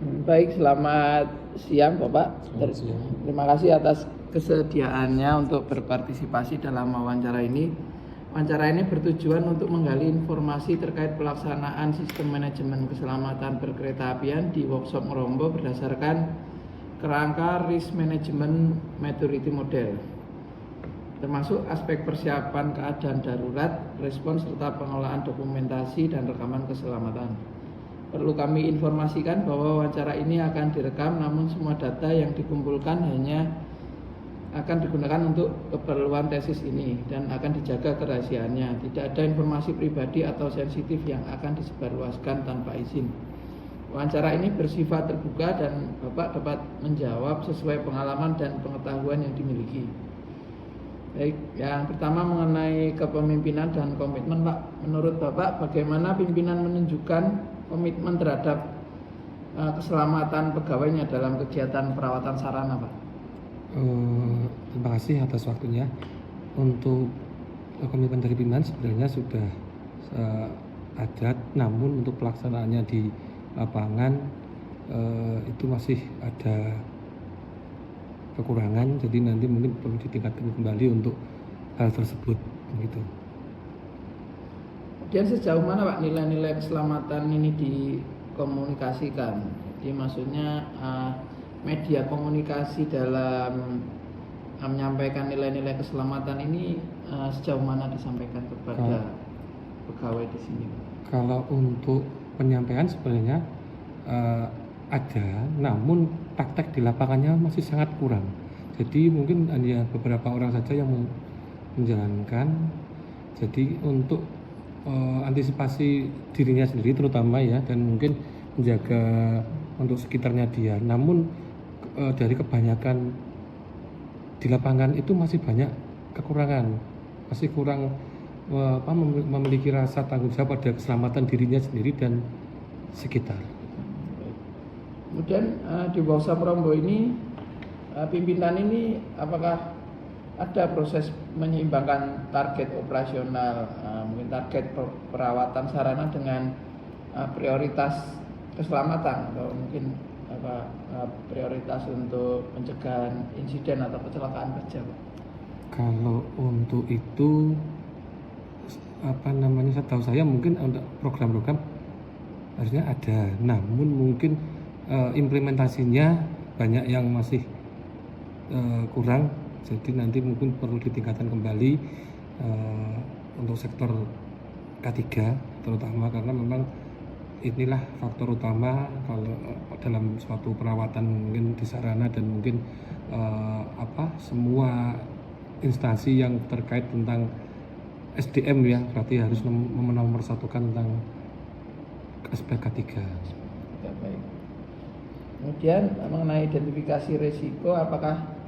Baik, selamat siang Bapak. Selamat siang. Terima kasih atas kesediaannya untuk berpartisipasi dalam wawancara ini. Wawancara ini bertujuan untuk menggali informasi terkait pelaksanaan sistem manajemen keselamatan berkeretaapian di workshop Ngerombo berdasarkan kerangka Risk Management Maturity Model, termasuk aspek persiapan keadaan darurat, respons serta pengelolaan dokumentasi dan rekaman keselamatan. Perlu kami informasikan bahwa wawancara ini akan direkam, namun semua data yang dikumpulkan hanya akan digunakan untuk keperluan tesis ini dan akan dijaga kerahasiaannya. Tidak ada informasi pribadi atau sensitif yang akan disebarluaskan tanpa izin. Wawancara ini bersifat terbuka dan Bapak dapat menjawab sesuai pengalaman dan pengetahuan yang dimiliki. Baik, yang pertama mengenai kepemimpinan dan komitmen, Pak. Menurut Bapak, bagaimana pimpinan menunjukkan komitmen terhadap keselamatan pegawainya dalam kegiatan perawatan sarana, Pak? Terima kasih atas waktunya. Untuk komitmen dari pimpinan sebenarnya sudah ada, namun untuk pelaksanaannya di lapangan itu masih ada kekurangan, jadi nanti mungkin perlu ditingkatkan kembali untuk hal tersebut gitu. Kemudian sejauh mana Pak nilai-nilai keselamatan ini dikomunikasikan? Jadi maksudnya media komunikasi dalam menyampaikan nilai-nilai keselamatan ini sejauh mana disampaikan kepada pegawai di sini? Kalau untuk penyampaian sebenarnya ada, namun praktek di lapangannya masih sangat kurang. Jadi mungkin hanya beberapa orang saja yang menjalankan. Jadi untuk antisipasi dirinya sendiri terutama ya, dan mungkin menjaga untuk sekitarnya dia. Namun dari kebanyakan di lapangan itu masih banyak kekurangan, masih kurang memiliki rasa tanggung jawab pada keselamatan dirinya sendiri dan sekitar. Kemudian di workshop Ngerombo ini pimpinan ini apakah ada proses menyeimbangkan target operasional, mungkin target perawatan sarana dengan prioritas keselamatan, atau mungkin prioritas untuk pencegahan insiden atau kecelakaan kerja, Pak? Kalau untuk itu setahu saya mungkin untuk program-program harusnya ada, namun mungkin implementasinya banyak yang masih kurang. Jadi nanti mungkin perlu ditingkatkan kembali untuk sektor K3 terutama, karena memang inilah faktor utama kalau dalam suatu perawatan mungkin di sarana, dan mungkin semua instansi yang terkait tentang SDM ya, berarti harus menomorsatukan tentang aspek K3. Ya, baik. Kemudian mengenai identifikasi risiko, apakah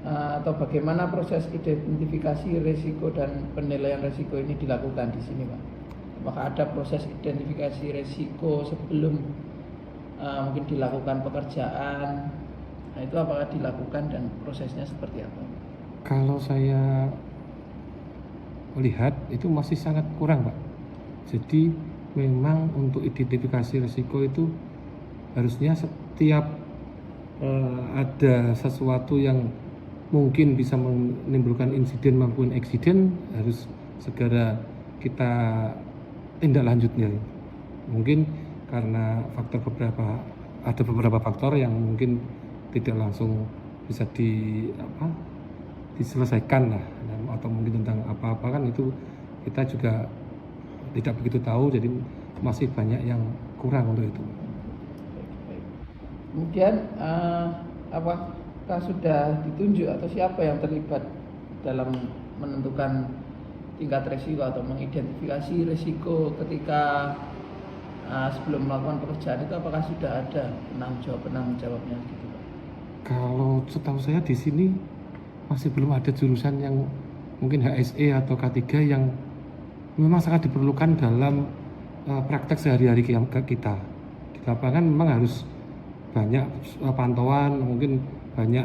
atau bagaimana proses identifikasi risiko dan penilaian risiko ini dilakukan di sini, Pak? Apakah ada proses identifikasi risiko sebelum mungkin dilakukan pekerjaan? Nah, itu apakah dilakukan dan prosesnya seperti apa? Kalau saya melihat itu masih sangat kurang, Pak. Jadi memang untuk identifikasi risiko itu harusnya setiap ada sesuatu yang mungkin bisa menimbulkan insiden maupun eksiden harus segera kita tindak lanjutnya. Mungkin karena ada beberapa faktor yang mungkin tidak langsung bisa diselesaikan lah, atau mungkin tentang apa-apa kan itu kita juga tidak begitu tahu, jadi masih banyak yang kurang untuk itu. Kemudian apakah sudah ditunjuk atau siapa yang terlibat dalam menentukan tingkat risiko atau mengidentifikasi risiko ketika sebelum melakukan pekerjaan itu, apakah sudah ada penanggung jawabnya gitu, Pak? Kalau setahu saya di sini masih belum ada jurusan yang mungkin HSE atau K3 yang memang sangat diperlukan dalam praktek sehari-hari kita. Di lapangan memang harus banyak pantauan, mungkin banyak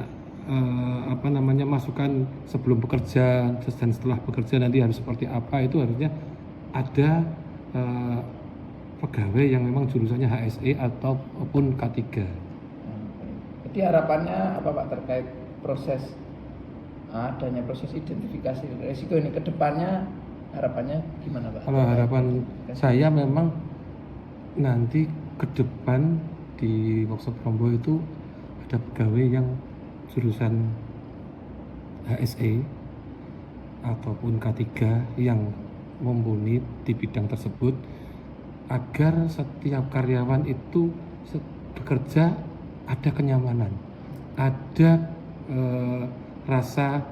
masukan sebelum bekerja dan setelah bekerja nanti harus seperti apa. Itu harusnya ada pegawai yang memang jurusannya HSE ataupun K3. Jadi harapannya apa Pak terkait proses adanya proses identifikasi risiko ini ke depannya, harapannya gimana Pak? Kalau harapan saya memang nanti ke depan di workshop Rombo itu ada pegawai yang jurusan HSE ataupun K3 yang mumpuni di bidang tersebut, agar setiap karyawan itu bekerja ada kenyamanan, ada rasa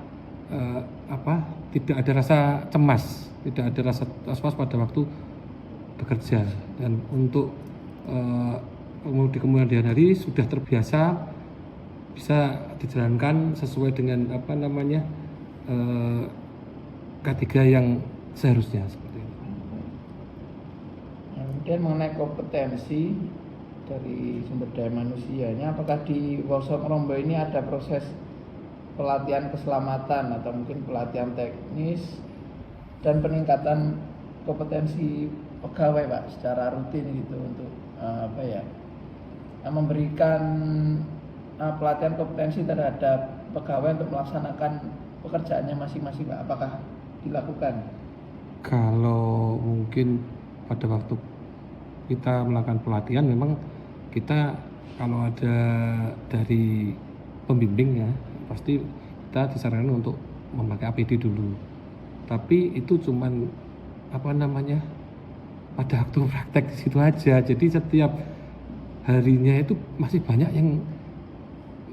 tidak ada rasa cemas, tidak ada rasa was-was pada waktu bekerja, dan untuk di kemudian hari sudah terbiasa bisa dijalankan sesuai dengan K3 yang seharusnya seperti itu. Kemudian mengenai kompetensi dari sumber daya manusianya, apakah di workshop Rombo ini ada proses pelatihan keselamatan atau mungkin pelatihan teknis dan peningkatan kompetensi pegawai Pak secara rutin gitu untuk memberikan pelatihan kompetensi terhadap pegawai untuk melaksanakan pekerjaannya masing-masing Pak, apakah dilakukan? Kalau mungkin pada waktu kita melakukan pelatihan, memang kita kalau ada dari pembimbing ya, pasti kita disarankan untuk memakai APD dulu. Tapi itu cuman pada waktu praktek di situ aja. Jadi setiap harinya itu masih banyak yang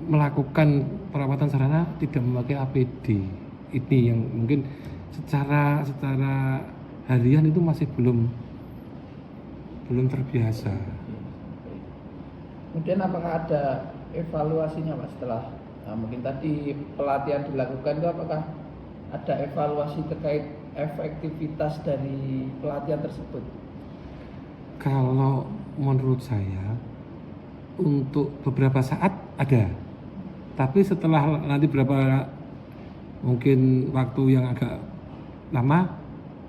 melakukan perawatan sarana tidak memakai APD. Ini yang mungkin secara harian itu masih belum terbiasa. Kemudian apakah ada evaluasinya Pak setelah mungkin tadi pelatihan dilakukan itu, apakah ada evaluasi terkait efektivitas dari pelatihan tersebut? Kalau menurut saya untuk beberapa saat ada, tapi setelah nanti berapa mungkin waktu yang agak lama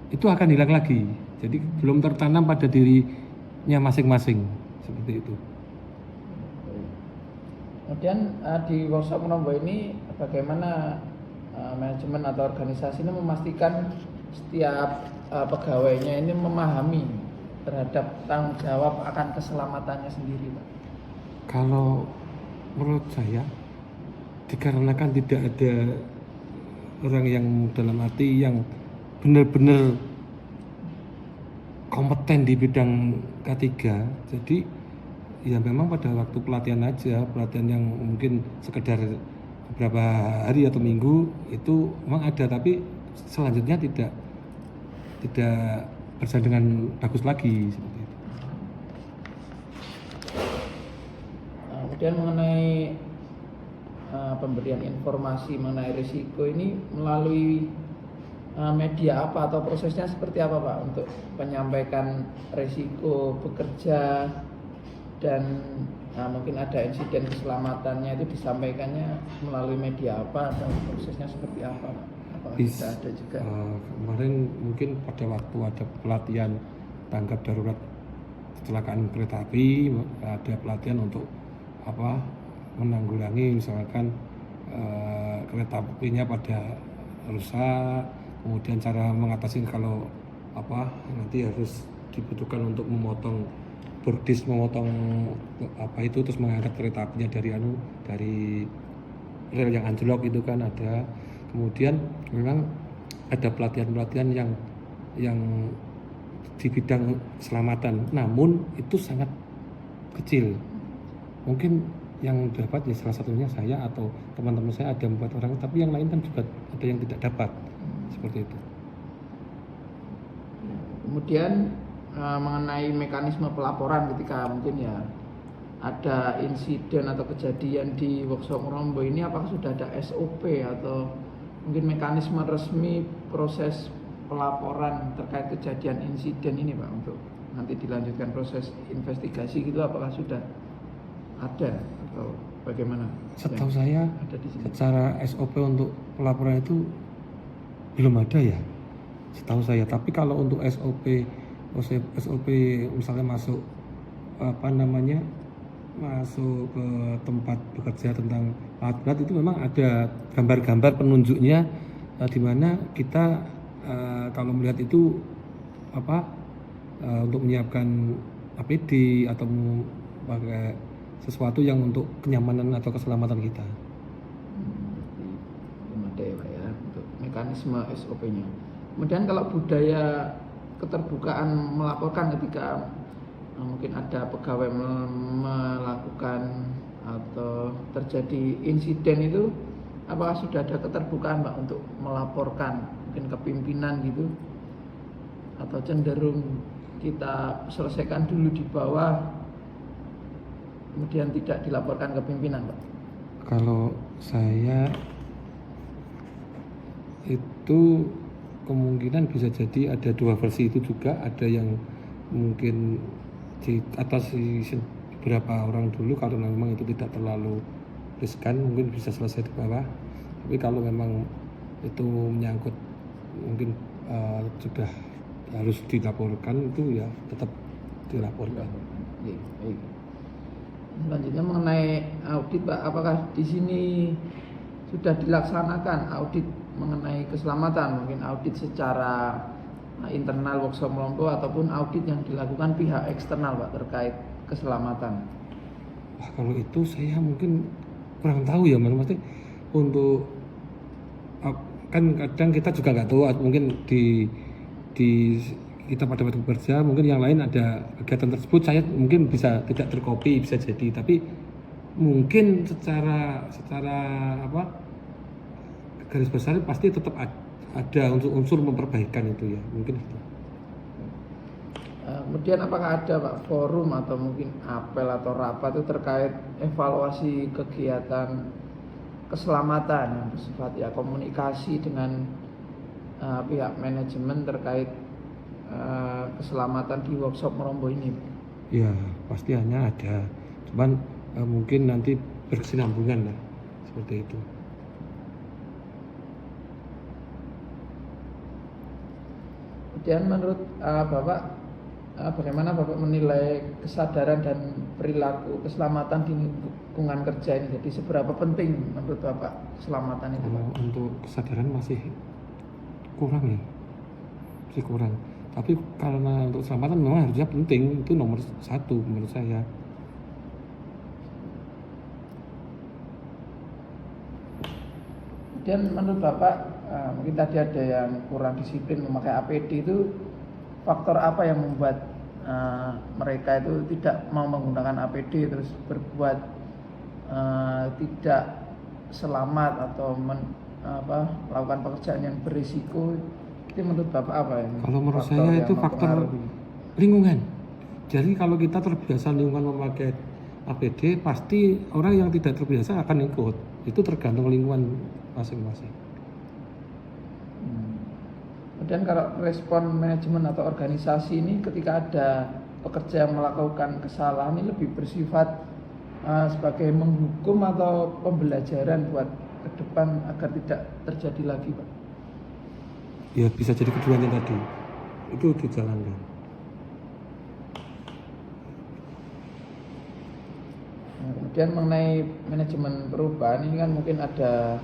itu akan hilang lagi. Jadi belum tertanam pada dirinya masing-masing seperti itu. Kemudian di workshop Rombo ini bagaimana manajemen atau organisasi ini memastikan setiap pegawainya ini memahami terhadap tanggung jawab akan keselamatannya sendiri Pak? Kalau menurut saya dikarenakan tidak ada orang yang dalam arti yang benar-benar kompeten di bidang K3, jadi ya memang pada waktu pelatihan aja, pelatihan yang mungkin sekedar beberapa hari atau minggu itu memang ada, tapi selanjutnya tidak berjalan dengan bagus lagi seperti itu. Kemudian mengenai pemberian informasi mengenai risiko ini melalui media apa atau prosesnya seperti apa Pak untuk menyampaikan risiko bekerja dan mungkin ada insiden keselamatannya itu disampaikannya melalui media apa atau prosesnya seperti apa Pak? Apakah bisa ada juga? Kemarin mungkin pada waktu ada pelatihan tanggap darurat kecelakaan kereta api, ada pelatihan untuk menanggulangi misalkan kereta apinya pada rusak, kemudian cara mengatasi kalau nanti harus dibutuhkan untuk memotong bordis, memotong terus mengangkat kereta apinya dari rel yang anjlok itu kan ada. Kemudian memang ada pelatihan yang di bidang keselamatan, namun itu sangat kecil. Mungkin yang dapat ya salah satunya saya atau teman-teman saya ada 4 orang, tapi yang lain kan juga ada yang tidak dapat seperti itu. Kemudian mengenai mekanisme pelaporan ketika mungkin ya ada insiden atau kejadian di workshop Rombo ini, apakah sudah ada SOP atau mungkin mekanisme resmi proses pelaporan terkait kejadian insiden ini Pak, untuk nanti dilanjutkan proses investigasi gitu, apakah sudah ada atau bagaimana? Setahu saya ada di sini. Secara SOP untuk pelaporan itu belum ada ya, setahu saya. Tapi kalau untuk SOP SOP misalnya masuk apa namanya masuk ke tempat bekerja tentang alat berat itu memang ada gambar-gambar penunjuknya, di mana kita kalau melihat itu apa untuk menyiapkan APD atau pakai sesuatu yang untuk kenyamanan atau keselamatan kita. Belum ada ya Pak ya untuk mekanisme SOP-nya. Kemudian kalau budaya keterbukaan melaporkan ketika mungkin ada pegawai melakukan atau terjadi insiden itu, apakah sudah ada keterbukaan Pak untuk melaporkan mungkin ke pimpinan gitu, atau cenderung kita selesaikan dulu di bawah kemudian tidak dilaporkan ke pimpinan Pak? Kalau saya itu kemungkinan bisa jadi ada dua versi itu juga, ada yang mungkin di atas beberapa orang dulu kalau memang itu tidak terlalu riskan mungkin bisa selesai di bawah, tapi kalau memang itu menyangkut mungkin sudah harus dilaporkan itu ya tetap dilaporkan. Baik. Selanjutnya mengenai audit Pak, apakah di sini sudah dilaksanakan audit mengenai keselamatan, mungkin audit secara internal workshop Melompo ataupun audit yang dilakukan pihak eksternal Pak terkait keselamatan? Wah, kalau itu saya mungkin kurang tahu ya Mas, mesti untuk kan kadang kita juga nggak tahu, mungkin di kita pada waktu bekerja mungkin yang lain ada kegiatan tersebut, saya mungkin bisa tidak terkopi, bisa jadi, tapi mungkin secara apa garis besar pasti tetap ada unsur memperbaikan itu ya, mungkin itu. Kemudian apakah ada Pak forum atau mungkin apel atau rapat itu terkait evaluasi kegiatan keselamatan yang bersifat ya komunikasi dengan pihak manajemen terkait keselamatan di workshop Melompo ini? Ya pasti hanya ada, cuman mungkin nanti berkesinambungan lah seperti itu. Kemudian menurut Bapak, bagaimana Bapak menilai kesadaran dan perilaku keselamatan di lingkungan kerja ini? Jadi seberapa penting menurut Bapak keselamatan itu? Untuk kesadaran masih kurang ya, masih kurang. Tapi karena untuk keselamatan memang harusnya penting, itu nomor satu menurut saya. Dan menurut Bapak, mungkin tadi ada yang kurang disiplin memakai APD, itu faktor apa yang membuat mereka itu tidak mau menggunakan APD terus berbuat tidak selamat atau melakukan pekerjaan yang berisiko? Itu menurut Bapak apa ya? Kalau menurut saya itu faktor lingkungan. Jadi kalau kita terbiasa lingkungan memakai APD, pasti orang yang tidak terbiasa akan ikut. Itu tergantung lingkungan masing-masing. Kemudian kalau respon manajemen atau organisasi ini ketika ada pekerja yang melakukan kesalahan ini lebih bersifat sebagai menghukum atau pembelajaran buat ke depan agar tidak terjadi lagi Pak? Ya bisa jadi keduanya tadi, itu dijalankan. Kemudian mengenai manajemen perubahan ini kan mungkin ada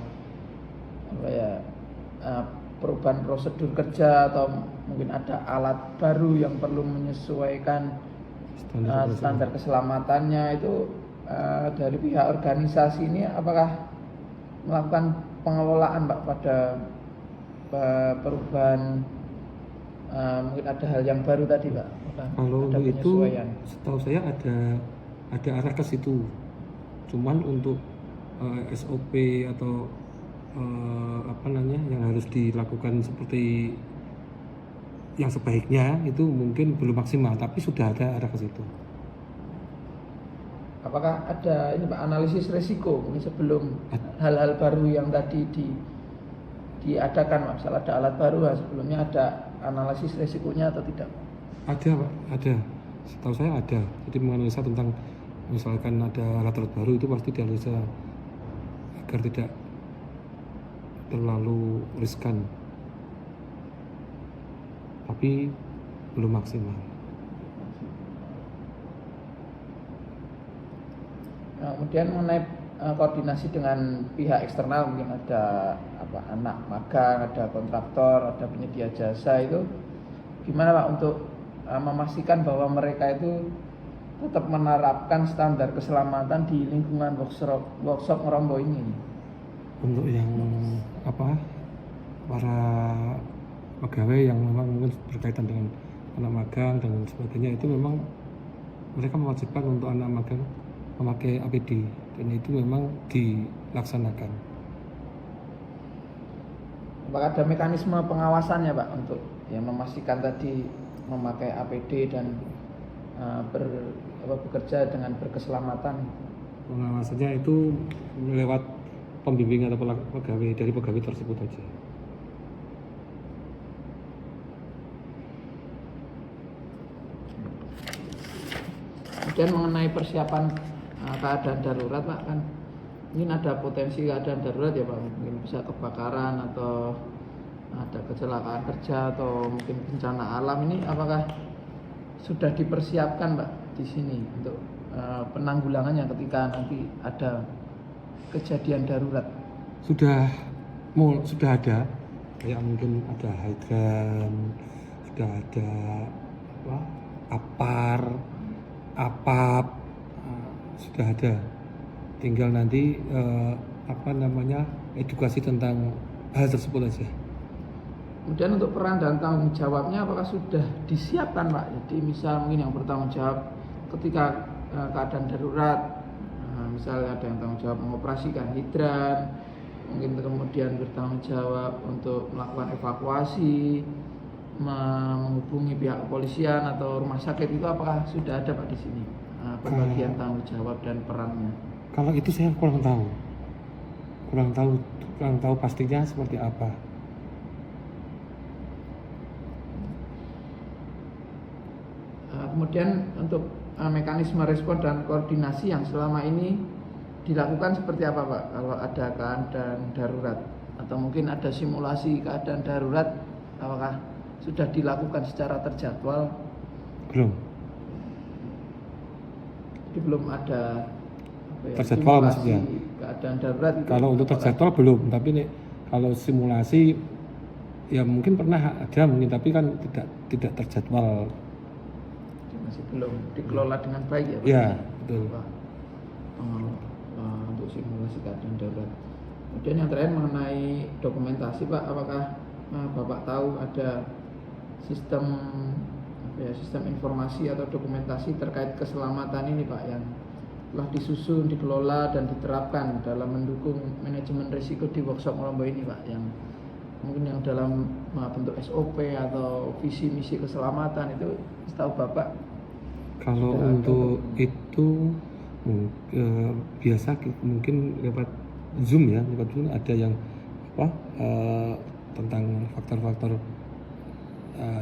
perubahan prosedur kerja atau mungkin ada alat baru yang perlu menyesuaikan standar keselamatannya itu, dari pihak organisasi ini apakah melakukan pengelolaan Pak pada perubahan, mungkin ada hal yang baru tadi Pak? Kalau untuk itu setahu saya ada arah ke situ, cuman untuk SOP atau yang harus dilakukan seperti yang sebaiknya itu mungkin belum maksimal, tapi sudah ada arah ke situ. Apakah ada ini Pak analisis resiko mungkin sebelum hal-hal baru yang tadi diadakan Pak? Misalnya ada alat baru, sebelumnya ada analisis resikonya atau tidak? Ada Pak, ada. Setahu saya ada. Jadi menganalisa tentang misalkan ada alat-alat baru itu pasti dianalisa agar tidak terlalu riskan. Tapi belum maksimal. Nah, kemudian mengenai koordinasi dengan pihak eksternal, mungkin ada anak magang, ada kontraktor, ada penyedia jasa, itu gimana Pak untuk memastikan bahwa mereka itu tetap menerapkan standar keselamatan di lingkungan workshop Ngerombo ini? Untuk yang para pegawai yang memang mungkin berkaitan dengan anak magang dan sebagainya, itu memang mereka mewajibkan untuk anak magang memakai APD, dan itu memang dilaksanakan. Apakah ada mekanisme pengawasannya Pak untuk memastikan tadi memakai APD dan bekerja dengan berkeselamatan? Pengawasannya itu lewat pembimbingan atau pegawai dari pegawai tersebut aja. Kemudian mengenai persiapan keadaan darurat Pak, kan mungkin ada potensi keadaan darurat ya Pak, mungkin bisa kebakaran atau ada kecelakaan kerja atau mungkin bencana alam. Ini apakah sudah dipersiapkan Pak di sini untuk penanggulangannya ketika nanti ada kejadian darurat? Sudah ada, kayak mungkin ada hidran, sudah ada apap, sudah ada. Tinggal nanti edukasi tentang hal tersebut aja. Kemudian untuk peran dan tanggung jawabnya apakah sudah disiapkan Pak? Jadi misal mungkin yang bertanggung jawab ketika keadaan darurat, misalnya ada yang tanggung jawab mengoperasikan hidran, mungkin kemudian bertanggung jawab untuk melakukan evakuasi, menghubungi pihak kepolisian atau rumah sakit, itu apakah sudah ada Pak di sini pembagian tanggung jawab dan perannya? Kalau itu saya kurang tahu pastinya seperti apa. Kemudian untuk mekanisme respon dan koordinasi yang selama ini dilakukan seperti apa Pak kalau ada keadaan darurat, atau mungkin ada simulasi keadaan darurat, apakah sudah dilakukan secara terjadwal? Belum. Jadi belum ada terjadwal maksudnya. Keadaan darurat itu. Kalau untuk terjadwal belum, tapi nih kalau simulasi ya mungkin pernah ada mungkin, tapi kan tidak terjadwal. Masih belum dikelola dengan baik ya Pak? Ya, betul. Untuk simulasi keadaan darurat. Kemudian yang terakhir mengenai dokumentasi Pak, apakah Bapak tahu ada sistem informasi atau dokumentasi terkait keselamatan ini Pak yang telah disusun, dikelola dan diterapkan dalam mendukung manajemen risiko di workshop Ngerombo ini Pak, yang mungkin yang dalam bentuk SOP atau visi misi keselamatan itu setahu Bapak? Kalau untuk itu biasa mungkin lewat Zoom ya, lewat Zoom ada yang tentang faktor-faktor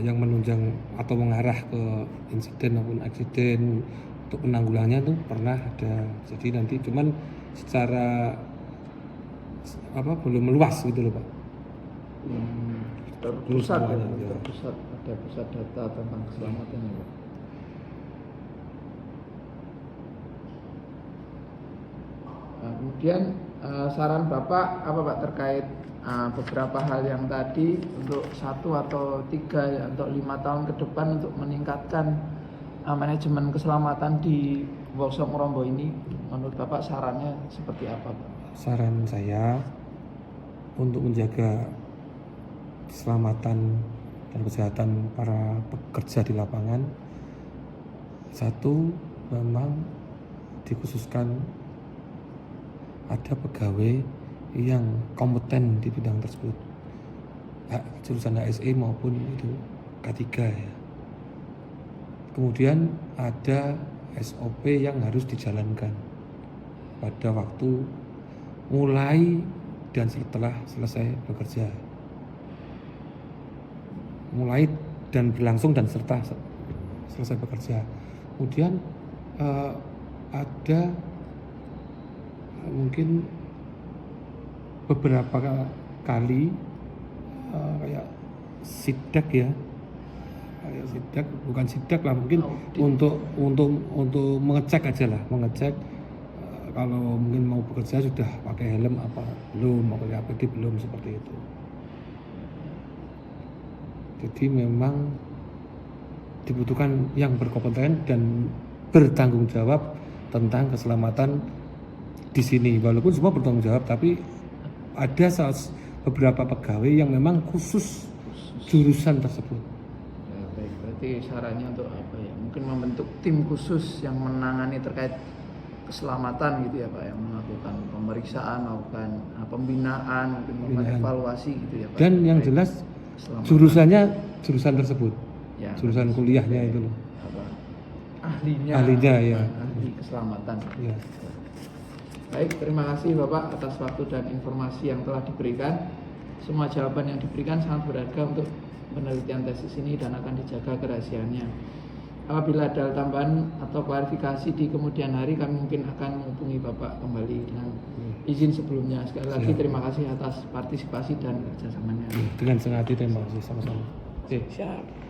yang menunjang atau mengarah ke insiden maupun aksiden, untuk penanggulangannya tuh pernah ada. Jadi nanti cuman secara belum meluas gitu loh Pak. Terpusat ya, ada pusat data tentang keselamatan ya Pak. Kemudian saran Bapak apa Pak terkait beberapa hal yang tadi untuk 1 atau 3 atau 5 tahun ke depan untuk meningkatkan manajemen keselamatan di workshop Ngerombo ini, menurut Bapak sarannya seperti apa Pak? Saran saya untuk menjaga keselamatan dan kesehatan para pekerja di lapangan, 1, memang dikhususkan ada pegawai yang kompeten di bidang tersebut, jurusan HSE maupun itu K3 ya. Kemudian ada SOP yang harus dijalankan pada waktu mulai dan setelah selesai bekerja, mulai dan berlangsung dan serta selesai bekerja. Kemudian ada mungkin beberapa kali kayak sidak ya, kayak sidak, bukan sidak lah mungkin Audit. untuk mengecek aja lah, mengecek kalau mungkin mau bekerja sudah pakai helm apa belum, mau pakai APD belum, seperti itu. Jadi memang dibutuhkan yang berkompeten dan bertanggung jawab tentang keselamatan di sini. Walaupun semua bertanggung jawab, tapi ada beberapa pegawai yang memang khusus jurusan tersebut. Ya, baik, berarti sarannya untuk apa ya? Mungkin membentuk tim khusus yang menangani terkait keselamatan gitu ya Pak, yang melakukan pemeriksaan, melakukan pembinaan, mungkin melakukan Pembinaan. evaluasi gitu ya Pak. Dan yang Terkait jelas keselamatan. jurusannya jurusan tersebut, Ya, jurusan kuliahnya itu loh. apa, ahlinya, Ahlinya, ya. ahli keselamatan. Ya. Baik, terima kasih Bapak atas waktu dan informasi yang telah diberikan. Semua jawaban yang diberikan sangat berharga untuk penelitian tesis ini dan akan dijaga kerahasiaannya. Apabila ada tambahan atau klarifikasi di kemudian hari, kami mungkin akan menghubungi Bapak kembali dengan izin sebelumnya. Sekali lagi Siap. terima kasih atas partisipasi dan kerjasamanya. Dengan senang hati, terima kasih sama-sama. Siap.